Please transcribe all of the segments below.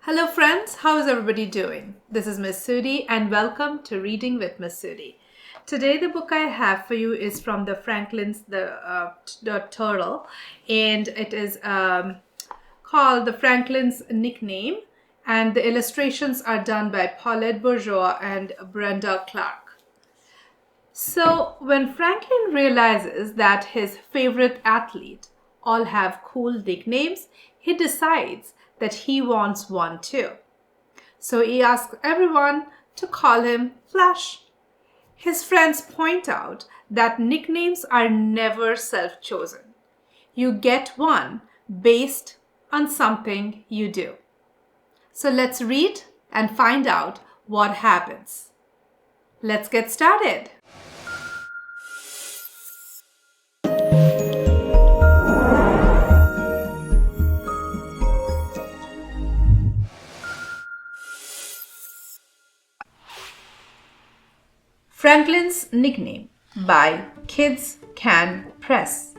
Hello friends, how is everybody doing? This is Miss Sudi and welcome to Reading with Miss Sudi. Today the book I have for you is from the Franklin's the Turtle, and it is called The Franklin's Nickname, and the illustrations are done by Paulette bourgeois and Brenda Clark. So when Franklin realizes that his favorite athlete all have cool nicknames, he decides that he wants one too. So he asks everyone to call him Flash. His friends point out that nicknames are never self-chosen. You get one based on something you do. So let's read and find out what happens. Let's get started. Franklin's Nickname by Kids Can Press.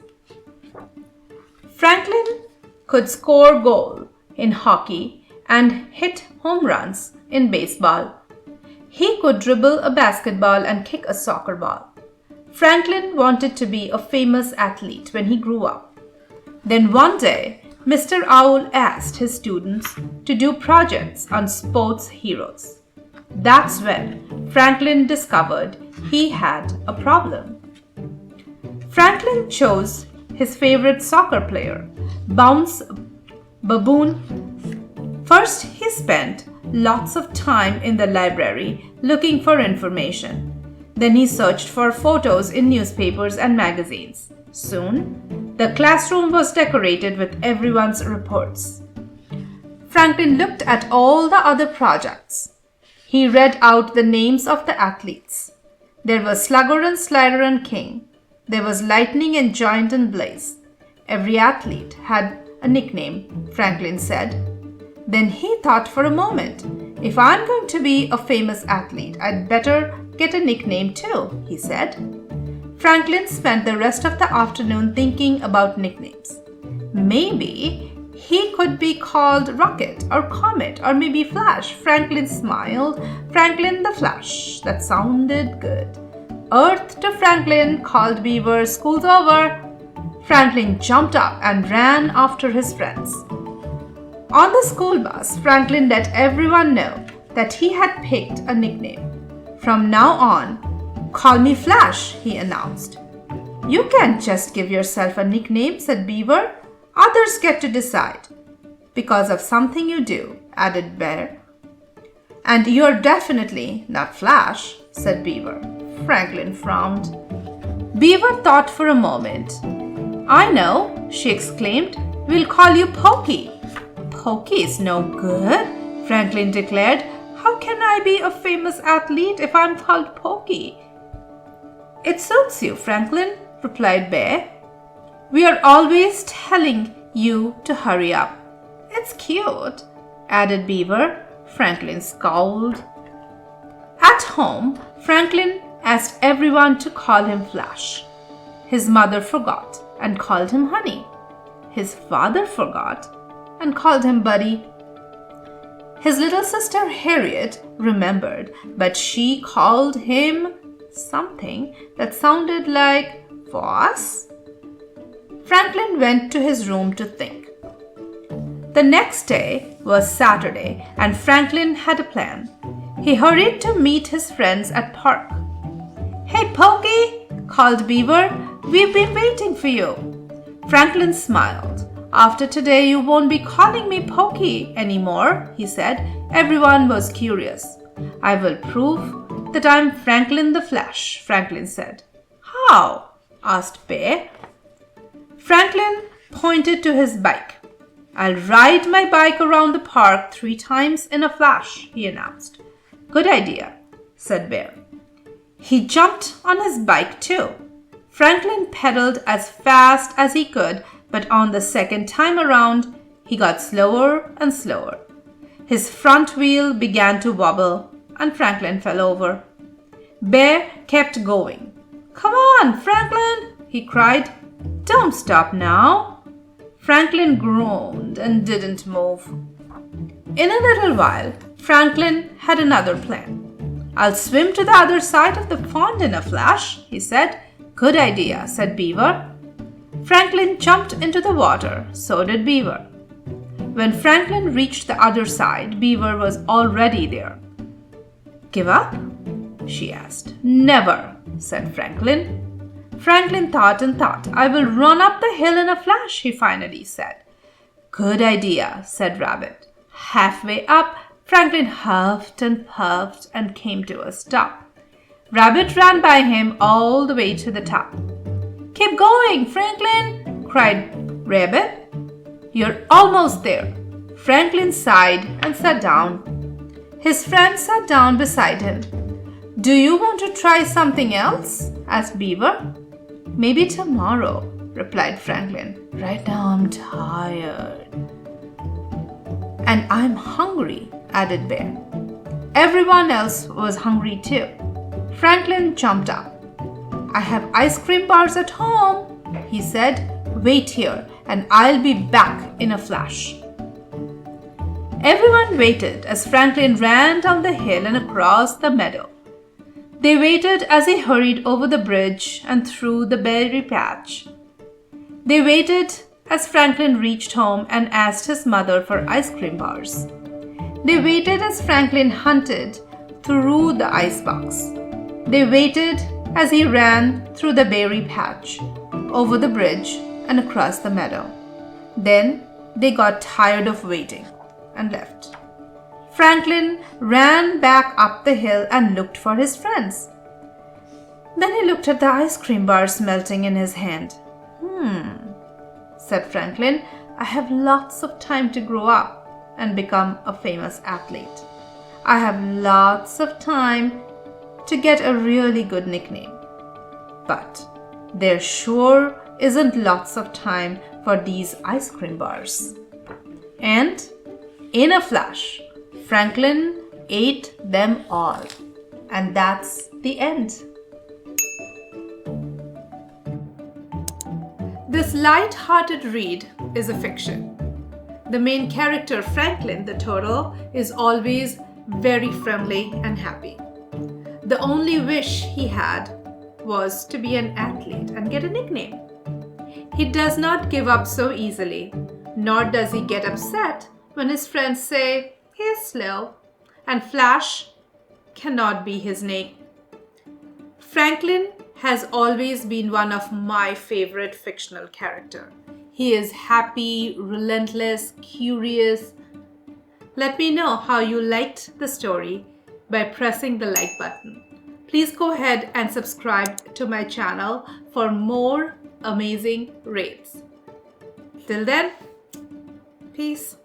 Franklin could score goals in hockey and hit home runs in baseball. He could dribble a basketball and kick a soccer ball. Franklin wanted to be a famous athlete when he grew up. Then one day, Mr. Owl asked his students to do projects on sports heroes. That's when Franklin discovered he had a problem. Franklin chose his favorite soccer player, Bounce Baboon. First, he spent lots of time in the library looking for information. Then he searched for photos in newspapers and magazines. Soon, the classroom was decorated with everyone's reports. Franklin looked at all the other projects. He read out the names of the athletes. There was Slugger and Slider and King. There was Lightning and Giant and Blaze. Every athlete had a nickname, Franklin said. Then he thought for a moment, if I'm going to be a famous athlete, I'd better get a nickname too, he said. Franklin spent the rest of the afternoon thinking about nicknames. Maybe he could be called Rocket or Comet or maybe Flash. Franklin smiled. Franklin the Flash. That sounded good. Earth to Franklin, called Beaver. School's over. Franklin jumped up and ran after his friends. On the school bus, Franklin let everyone know that he had picked a nickname. From now on, call me Flash, he announced. You can't just give yourself a nickname, said Beaver. Others get to decide. Because of something you do, added Bear. And you're definitely not Flash, said Beaver. Franklin frowned. Beaver thought for a moment. I know, she exclaimed. We'll call you Pokey. Pokey's no good, Franklin declared. How can I be a famous athlete if I'm called Pokey? It suits you, Franklin, replied Bear. We are always telling you to hurry up. It's cute, added Beaver. Franklin scowled. At home, Franklin asked everyone to call him Flash. His mother forgot and called him Honey. His father forgot and called him Buddy. His little sister Harriet remembered, but she called him something that sounded like Boss. Franklin went to his room to think. The next day was Saturday, and Franklin had a plan. He hurried to meet his friends at park. Hey, Pokey, called Beaver. We've been waiting for you. Franklin smiled. After today, you won't be calling me Pokey anymore, he said. Everyone was curious. I will prove that I'm Franklin the Flash, Franklin said. How? asked Bear. Franklin pointed to his bike. I'll ride my bike around the park 3 times in a flash, he announced. Good idea, said Bear. He jumped on his bike too. Franklin pedaled as fast as he could, but on the second time around, he got slower and slower. His front wheel began to wobble, and Franklin fell over. Bear kept going. Come on, Franklin, he cried. Don't stop now. Franklin groaned and didn't move. In a little while, Franklin had another plan. "I'll swim to the other side of the pond in a flash," he said. "Good idea," said Beaver. Franklin jumped into the water, so did Beaver. When Franklin reached the other side, Beaver was already there. "Give up?" she asked. "Never," said Franklin. Franklin thought and thought. "I will run up the hill in a flash," he finally said. "Good idea," said Rabbit. Halfway up, Franklin huffed and puffed and came to a stop. Rabbit ran by him all the way to the top. "Keep going, Franklin!" cried Rabbit. "You're almost there." Franklin sighed and sat down. His friend sat down beside him. "Do you want to try something else?" asked Beaver. "Maybe tomorrow," replied Franklin. "Right now I'm tired." "And I'm hungry," added Bear. Everyone else was hungry too. Franklin jumped up. "I have ice cream bars at home," he said. "Wait here and I'll be back in a flash." Everyone waited as Franklin ran down the hill and across the meadow. They waited as he hurried over the bridge and through the berry patch. They waited as Franklin reached home and asked his mother for ice cream bars. They waited as Franklin hunted through the icebox. They waited as he ran through the berry patch, over the bridge, and across the meadow. Then they got tired of waiting and left. Franklin ran back up the hill and looked for his friends. Then he looked at the ice cream bars melting in his hand. Said Franklin, "I have lots of time to grow up and become a famous athlete. I have lots of time to get a really good nickname. But there sure isn't lots of time for these ice cream bars." And in a flash, Franklin ate them all. And that's the end. This light-hearted read is a fiction. The main character, Franklin the turtle, is always very friendly and happy. The only wish he had was to be an athlete and get a nickname. He does not give up so easily, nor does he get upset when his friends say he is slow and Flash cannot be his name. Franklin has always been one of my favorite fictional characters. He is happy, relentless, curious. Let me know how you liked the story by pressing the like button. Please go ahead and subscribe to my channel for more amazing reads. Till then, peace.